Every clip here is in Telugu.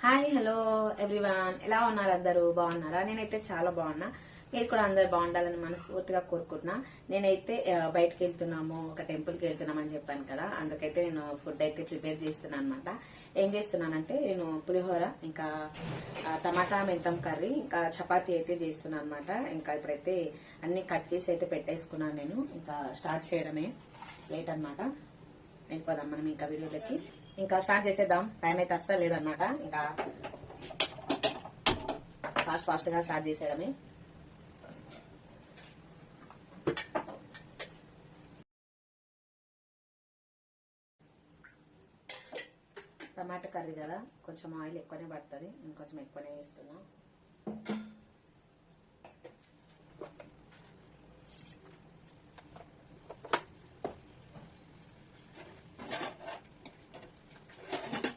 హాయ్ హలో ఎవ్రీవన్, ఎలా ఉన్నారు? అందరూ బాగున్నారా? నేనైతే చాలా బాగున్నా. మీరు కూడా అందరు బాగుండాలని మనస్ఫూర్తిగా కోరుకుంటున్నా. నేనైతే బయటకు వెళ్తున్నాము, ఒక టెంపుల్కి వెళ్తున్నాం అని చెప్పాను కదా. అందుకైతే నేను ఫుడ్ అయితే ప్రిపేర్ చేస్తున్నాను అనమాట. ఏం చేస్తున్నానంటే నేను పులిహోర, ఇంకా టమాటా మెంతం కర్రీ, ఇంకా చపాతీ అయితే చేస్తున్నాను అనమాట. ఇంకా ఇప్పుడైతే అన్ని కట్ చేసి అయితే పెట్టేసుకున్నాను నేను. ఇంకా స్టార్ట్ చేయడమే లేట్ అనమాట. వెళ్ళిపోదాం మనం ఇంకా వీడియోలకి. ఇంకా స్టార్ట్ చేసేద్దాం. టైం అయితే అస్సలు లేదనమాట. ఇంకా ఫాస్ట్ గా స్టార్ట్ చేసేయడమే. టమాటా కర్రీ కదా, కొంచెం ఆయిల్ ఎక్కువనే పడుతుంది, ఇంకొంచెం ఎక్కువనే వేస్తున్నా.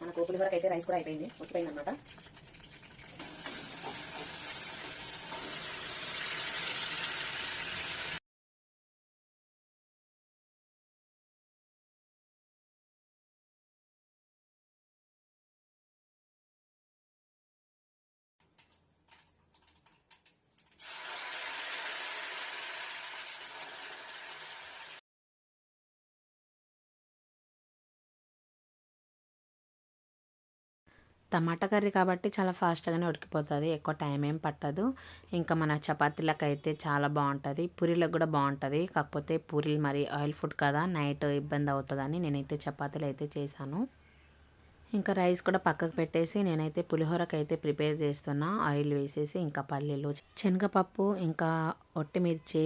మనకు పులిహోరకి అయితే రైస్ కూడా అయిపోయింది, ఉట్టిపోయింది అనమాట. టమాటా కర్రీ కాబట్టి చాలా ఫాస్ట్గానే ఉడికిపోతుంది, ఎక్కువ టైం ఏం పట్టదు. ఇంకా మన చపాతీలకు అయితే చాలా బాగుంటుంది, పూరీలకు కూడా బాగుంటుంది. కాకపోతే పూరీలు మరి ఆయిల్ ఫుడ్ కదా, నైట్ ఇబ్బంది అవుతుందని నేనైతే చపాతీలు అయితే చేశాను. ఇంకా రైస్ కూడా పక్కకు పెట్టేసి నేనైతే పులిహోరకి అయితే ప్రిపేర్ చేస్తున్నా. ఆయిల్ వేసేసి ఇంకా పల్లీలు, శనగపప్పు, ఇంకా ఒట్టిమిర్చి,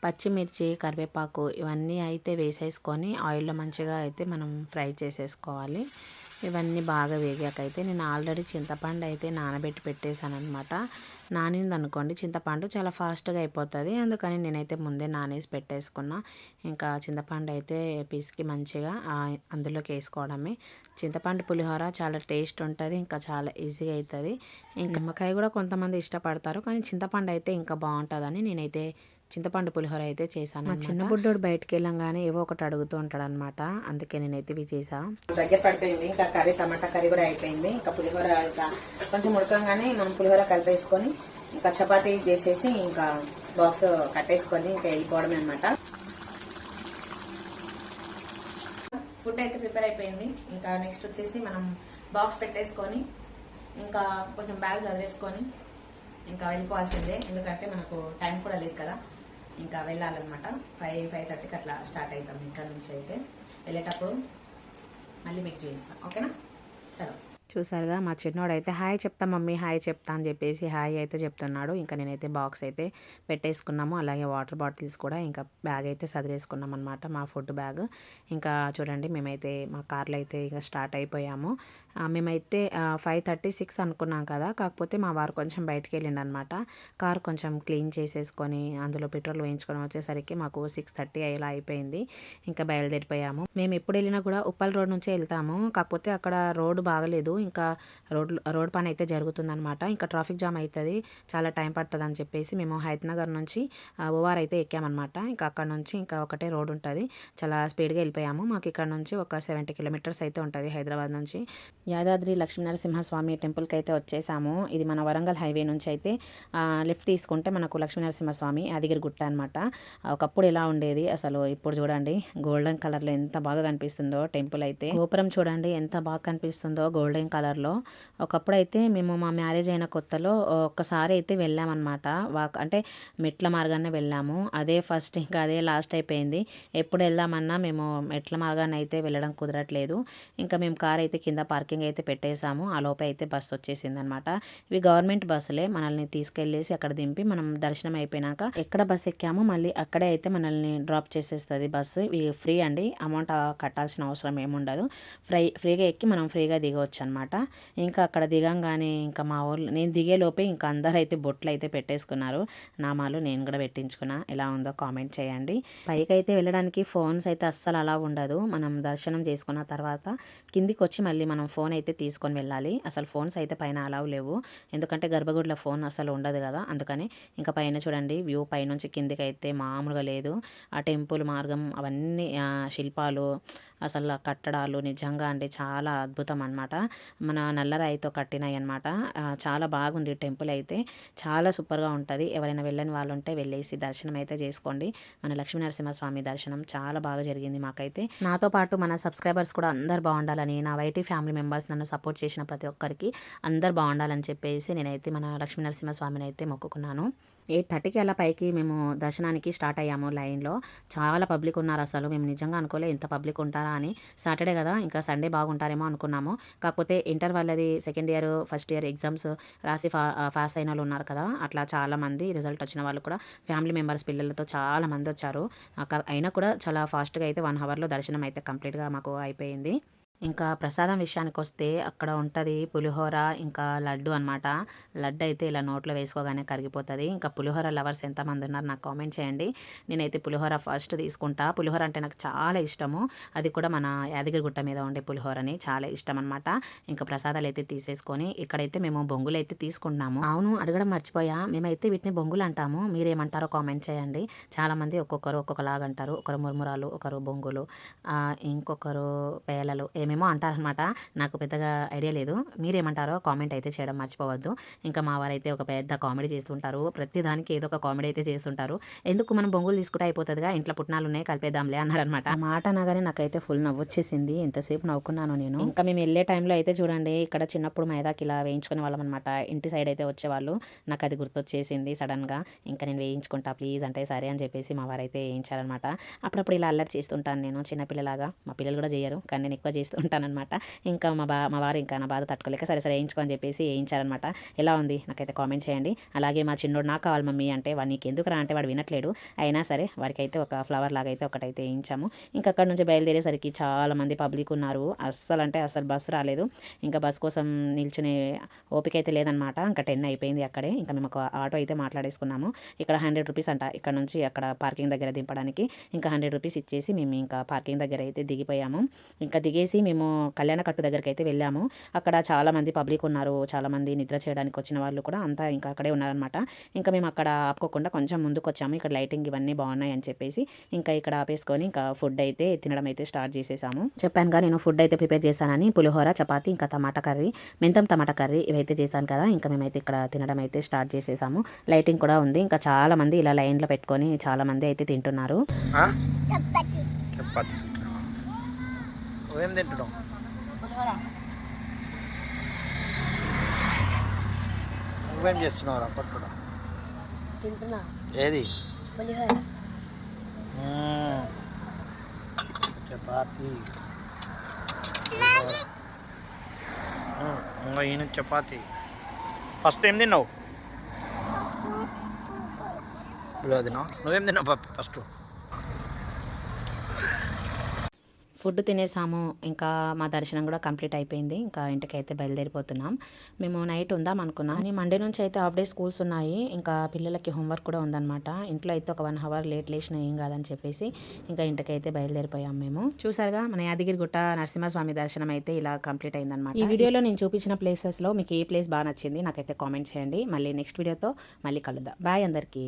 పచ్చిమిర్చి, కరివేపాకు ఇవన్నీ అయితే వేసేసుకొని ఆయిల్లో మంచిగా అయితే మనం ఫ్రై చేసేసుకోవాలి. ఇవన్నీ బాగా వేగాకైతే నేను ఆల్రెడీ చింతపండు అయితే నానబెట్టి పెట్టేశాను అనమాట. నానింది అనుకోండి చింతపండు చాలా ఫాస్ట్గా అయిపోతుంది, అందుకని నేనైతే ముందే నానేసి పెట్టేసుకున్నా. ఇంకా చింతపండు అయితే పిసికి మంచిగా అందులోకి వేసుకోవడమే. చింతపండు పులిహోర చాలా టేస్ట్ ఉంటుంది, ఇంకా చాలా ఈజీగా అవుతుంది. ఇంకా నిమ్మకాయ కూడా కొంతమంది ఇష్టపడతారు, కానీ చింతపండు అయితే ఇంకా బాగుంటుందని నేనైతే చింతపండు పులిహోర అయితే చేశాను. మా చిన్న బుడ్డోడు బయటకు వెళ్ళంగానే ఏవో ఒకటి అడుగుతూ ఉంటాడు అనమాట, అందుకే నేనైతే ఇవి చేసా. దగ్గర పడిపోయింది, ఇంకా కర్రీ టమాటా కర్రీ కూడా అయిపోయింది. ఇంకా పులిహోర ఇంకా కొంచెం ఉడకంగానే మనం పులిహోర కలిపేసుకొని ఇంకా చపాతీ చేసేసి ఇంకా బాక్స్ కట్టేసుకొని ఇంకా వెళ్ళిపోవడమే అనమాట. ఫుడ్ అయితే ప్రిపేర్ అయిపోయింది. ఇంకా నెక్స్ట్ వచ్చేసి మనం బాక్స్ పెట్టేసుకొని ఇంకా కొంచెం బ్యాగ్ చదివేసుకొని ఇంకా వెళ్ళిపోవాల్సిందే, ఎందుకంటే మనకు టైం కూడా లేదు కదా. ఇంకా వెళ్ళాలన్నమాట. 5:30కి అట్లా స్టార్ట్ అవుతాం ఇక్కడ నుంచి. అయితే వెళ్ళేటప్పుడు మళ్ళీ మీకు చూపిస్తాం, ఓకేనా? చలో. చూసారుగా మా చిన్నోడు అయితే హాయ్ చెప్తా మమ్మీ, హాయ్ చెప్తా అని చెప్పేసి హాయ్ అయితే చెప్తున్నాడు. ఇంకా నేనైతే బాక్స్ అయితే పెట్టేసుకున్నాము, అలాగే వాటర్ బాటిల్స్ కూడా ఇంకా బ్యాగ్ అయితే సదిరేసుకున్నాం అనమాట, మా ఫుడ్ బ్యాగ్. ఇంకా చూడండి మేమైతే మా కార్లో అయితే ఇంకా స్టార్ట్ అయిపోయాము. మేమైతే 5:36 అనుకున్నాం కదా, కాకపోతే మా వారు కొంచెం బయటికి వెళ్ళిండు అనమాట. కార్ కొంచెం క్లీన్ చేసేసుకొని అందులో పెట్రోల్ వేయించుకొని వచ్చేసరికి మాకు 6:30 ఇలా అయిపోయింది. ఇంకా బయలుదేరిపోయాము. మేము ఎప్పుడు వెళ్ళినా కూడా ఉప్పల్ రోడ్ నుంచే వెళ్తాము, కాకపోతే అక్కడ రోడ్డు బాగలేదు. ఇంకా రోడ్ పని అయితే జరుగుతుందనమాట. ఇంకా ట్రాఫిక్ జామ్ అవుతుంది, చాలా టైం పడుతుంది అని చెప్పేసి మేము హైతనగర్ నుంచి ఓఆర్ అయితే ఎక్కామన్నమాట. ఇంకా అక్కడ నుంచి ఇంకా ఒకటే రోడ్ ఉంటుంది, చాలా స్పీడ్గా వెళ్ళిపోయాము. మాకు ఇక్కడ నుంచి ఒక 70 కిలోమీటర్స్ అయితే ఉంటుంది హైదరాబాద్ నుంచి. యాదాద్రి లక్ష్మీనరసింహస్వామి టెంపుల్కి అయితే వచ్చేసాము. ఇది మన వరంగల్ హైవే నుంచి అయితే లెఫ్ట్ తీసుకుంటే మనకు లక్ష్మీనరసింహస్వామి యాదగిరి గుట్ట అనమాట. ఒకప్పుడు ఎలా ఉండేది అసలు, ఇప్పుడు చూడండి గోల్డెన్ కలర్లో ఎంత బాగా కనిపిస్తుందో టెంపుల్ అయితే. గోపురం చూడండి ఎంత బాగా కనిపిస్తుందో గోల్డెన్ కలర్లో. ఒకప్పుడు అయితే మేము మా మ్యారేజ్ అయిన కొత్తలో ఒక్కసారి అయితే వెళ్ళామన్నమాట. అంటే మెట్ల మార్గానే వెళ్ళాము, అదే ఫస్ట్ ఇంకా అదే లాస్ట్ అయిపోయింది. ఎప్పుడు వెళ్దామన్నా మేము మెట్ల మార్గాన్ని అయితే వెళ్ళడం కుదరట్లేదు. ఇంకా మేము కార్ అయితే కింద పార్కింగ్ అయితే పెట్టేసాము. ఆ లోపే అయితే బస్సు వచ్చేసింది అనమాట. ఇవి గవర్నమెంట్ బస్సులే, మనల్ని తీసుకెళ్ళేసి అక్కడ దింపి మనం దర్శనం అయిపోయినాక ఎక్కడ బస్సు ఎక్కామో మళ్ళీ అక్కడే అయితే మనల్ని డ్రాప్ చేసేస్తుంది బస్సు. ఇవి ఫ్రీ అండి, అమౌంట్ కట్టాల్సిన అవసరం ఏముండదు. ఫ్రీగా ఎక్కి మనం ఫ్రీగా దిగవచ్చు అనమాట. ఇంకా అక్కడ దిగంగానే ఇంకా మా ఊళ్ళో నేను దిగే లోపే ఇంకా అందరూ అయితే బొట్లు అయితే పెట్టేసుకున్నారు, నామాలు. నేను కూడా పెట్టించుకున్నా. ఎలా ఉందో కామెంట్ చేయండి. పైకి అయితే వెళ్ళడానికి ఫోన్స్ అయితే అస్సలు అలా ఉండదు. మనం దర్శనం చేసుకున్న తర్వాత కిందికి వచ్చి మళ్ళీ మనం ఫోన్ అయితే తీసుకొని వెళ్ళాలి. అసలు ఫోన్స్ అయితే పైన అలౌ లేవు, ఎందుకంటే గర్భగుడిలో ఫోన్ అసలు ఉండదు కదా, అందుకని. ఇంకా పైన చూడండి వ్యూ పైనుంచి కిందికి అయితే మామూలుగా లేదు. ఆ టెంపుల్ మార్గం అవన్నీ శిల్పాలు, అసలు కట్టడాలు నిజంగా అంటే చాలా అద్భుతం అనమాట. మన నల్లరాయితో కట్టినాయి అనమాట. చాలా బాగుంది టెంపుల్ అయితే, చాలా సూపర్గా ఉంటుంది. ఎవరైనా వెళ్ళని వాళ్ళు ఉంటే వెళ్ళేసి దర్శనం అయితే చేసుకోండి. మన లక్ష్మీనరసింహస్వామి దర్శనం చాలా బాగా జరిగింది మాకైతే. నాతో పాటు మన సబ్స్క్రైబర్స్ కూడా అందరు బాగుండాలని, నా వైటీ ఫ్యామిలీ మెంబర్స్ నన్ను సపోర్ట్ చేసిన ప్రతి ఒక్కరికి అందరు బాగుండాలని చెప్పేసి నేనైతే మన లక్ష్మీనరసింహస్వామిని అయితే మొక్కుకున్నాను. 8:30కి అలా పైకి మేము దర్శనానికి స్టార్ట్ అయ్యాము లైన్లో. చాలా పబ్లిక్ ఉన్నారు అసలు. మేము నిజంగా అనుకోలే ఇంత పబ్లిక్ ఉంటారా అని. సాటర్డే కదా, ఇంకా సండే బాగుంటారేమో అనుకున్నాము. కాకపోతే ఇంటర్ వాళ్ళది second year first year exams రాసి పాస్ అయిన వాళ్ళు ఉన్నారు కదా, అట్లా చాలామంది రిజల్ట్ వచ్చిన వాళ్ళు కూడా ఫ్యామిలీ మెంబర్స్ పిల్లలతో చాలా మంది వచ్చారు. అయినా కూడా చాలా ఫాస్ట్గా అయితే 1 అవర్లో దర్శనం అయితే కంప్లీట్గా మాకు అయిపోయింది. ఇంకా ప్రసాదం విషయానికి వస్తే అక్కడ ఉంటుంది పులిహోర, ఇంకా లడ్డు అనమాట. లడ్డు అయితే ఇలా నోట్లో వేసుకోగానే కరిగిపోతుంది. ఇంకా పులిహోర లవర్స్ ఎంతమంది ఉన్నారు నాకు కామెంట్ చేయండి. నేనైతే పులిహోర ఫస్ట్ తీసుకుంటా. పులిహోర అంటే నాకు చాలా ఇష్టము. అది కూడా మన యాదగిరిగుట్ట మీద ఉండే పులిహోరని చాలా ఇష్టం అనమాట. ఇంకా ప్రసాదాలు అయితే తీసేసుకొని ఇక్కడైతే మేము బొంగులు అయితే తీసుకుంటున్నాము. అవును, అడగడం మర్చిపోయా, మేమైతే వీటిని బొంగులు అంటాము. మీరేమంటారో కామెంట్ చేయండి. చాలామంది ఒక్కొక్కరు ఒక్కొక్కలాగా అంటారు. ఒకరు మురుమురాలు, ఒకరు బొంగులు, ఇంకొకరు పేలలు ఏమేమో అంటారనమాట. నాకు పెద్దగా ఐడియా లేదు. మీరేమంటారో కామెంట్ అయితే చేయడం మర్చిపోవద్దు. ఇంకా మా వారైతే ఒక పెద్ద కామెడీ చేస్తుంటారు. ప్రతి దానికి ఏదో ఒక కామెడీ అయితే చేస్తుంటారు. ఎందుకు మనం బొంగులు తీసుకుంటే అయిపోతుందిగా, ఇంట్లో పుట్నాలు ఉన్నాయి కలిపేద్దాంలే అన్నారనమాట. ఆ మాట అనగానే నాకైతే ఫుల్ నవ్వొచ్చేసింది. ఎంతసేపు నవ్వుకున్నాను నేను. ఇంకా మేము వెళ్ళే టైంలో అయితే చూడండి, ఇక్కడ చిన్నప్పుడు మైదాకి ఇలా వేయించుకునే వాళ్ళం అనమాట. ఇంటి సైడ్ అయితే వచ్చేవాళ్ళు. నాకు అది గుర్తొచ్చేసింది సడన్గా. ఇంకా నేను వేయించుకుంటా ప్లీజ్ అంటే సరే అని చెప్పేసి మా వారైతే వేయించారనమాట. అప్పుడప్పుడు ఇలా అల్లరి చేస్తుంటాను నేను చిన్నపిల్లలాగా. మా పిల్లలు కూడా చేయరు, కానీ నేను ఎక్కువ చేస్తుంటాను అనమాట. ఇంకా మా వారు ఇంకా నా బాధ తట్టుకోలేక సరే సరే వేయించుకో అని చెప్పేసి వేయించారనమాట. ఎలా ఉంది నాకైతే కామెంట్ చేయండి. అలాగే మా చిన్నోడు నాకు కావాలి మమ్మీ అంటే, వాడు నీకు ఎందుకు రా అంటే వాడు వినట్లేడు. అయినా సరే వాడికైతే ఒక ఫ్లవర్ లాగా అయితే ఒకటైతే వేయించాము. ఇంకా అక్కడ నుంచి బయలుదేరేసరికి చాలా మంది పబ్లిక్ ఉన్నారు. అస్సలు అంటే అసలు బస్సు రాలేదు. ఇంకా బస్ కోసం నిల్చునే ఓపిక అయితే లేదనమాట. ఇంకా 10 అయిపోయింది అక్కడే. ఇంకా మేము ఒక ఆటో అయితే మాట్లాడేసుకున్నాము. ఇక్కడ 100 రూపీస్ అంట ఇక్కడ నుంచి అక్కడ పార్కింగ్ దగ్గర దింపడానికి. ఇంకా 100 రూపీస్ ఇచ్చేసి మేము ఇంకా పార్కింగ్ దగ్గర అయితే దిగిపోయాము. ఇంకా దిగేసి మేము కళ్యాణకట్టు దగ్గరికి అయితే వెళ్ళాము. అక్కడ చాలామంది పబ్లిక్ ఉన్నారు. చాలామంది నిద్ర చేయడానికి వచ్చిన వాళ్ళు కూడా అంతా ఇంకా అక్కడే ఉన్నారనమాట. ఇంకా మేము అక్కడ ఆపుకోకుండా కొంచెం ముందుకు వచ్చాము. ఇక్కడ లైటింగ్ ఇవన్నీ బాగున్నాయి అని చెప్పేసి ఇంకా ఇక్కడ ఆపేసుకొని ఇంకా ఫుడ్ అయితే తినడం అయితే స్టార్ట్ చేసేసాము. చెప్పానుగా నేను ఫుడ్ అయితే ప్రిపేర్ చేశానని. పులిహోర, చపాతి, ఇంకా టమాటా కర్రీ, మెంతం టమాటా కర్రీ ఇవైతే చేశాను కదా. ఇంకా మేమైతే ఇక్కడ తినడం అయితే స్టార్ట్ చేసేసాము. లైటింగ్ కూడా ఉంది. ఇంకా చాలా మంది ఇలా లైన్లో పెట్టుకొని చాలా మంది అయితే తింటున్నారు. ఏం తింటున్నావు? నువ్వేం చేస్తున్నావు? పట్టుడా తింటున్నా. ఏది? పులిహోర. చపాతి. ఇంకా ఈయన చపాతి. ఫస్ట్ ఏం తిన్నావు? తిన్నావు. నువ్వేం తిన్నావు ఫస్ట్? ఫుడ్ తినేసాము. ఇంకా మా దర్శనం కూడా కంప్లీట్ అయిపోయింది. ఇంకా ఇంటికి అయితే బయలుదేరిపోతున్నాం. మేము నైట్ ఉందాం అనుకున్నాం, కానీ మండే నుంచి అయితే హాఫ్ డే స్కూల్స్ ఉన్నాయి. ఇంకా పిల్లలకి హోంవర్క్ కూడా ఉందన్నమాట. ఇంట్లో అయితే ఒక 1 అవర్ లేట్ లేచినా ఏం కాదని చెప్పేసి ఇంకా ఇంటికి అయితే బయలుదేరిపోయాం మేము. చూసారుగా మన యాదగిరిగుట్ట నరసింహస్వామి దర్శనం అయితే ఇలా కంప్లీట్ అయిందనమాట. ఈ వీడియోలో నేను చూపించిన ప్లేసెస్లో మీకు ఏ ప్లేస్ బాగా నచ్చింది నాకైతే కామెంట్ చేయండి. మళ్ళీ నెక్స్ట్ వీడియోతో మళ్ళీ కలుద్దాం. బాయ్ అందరికీ.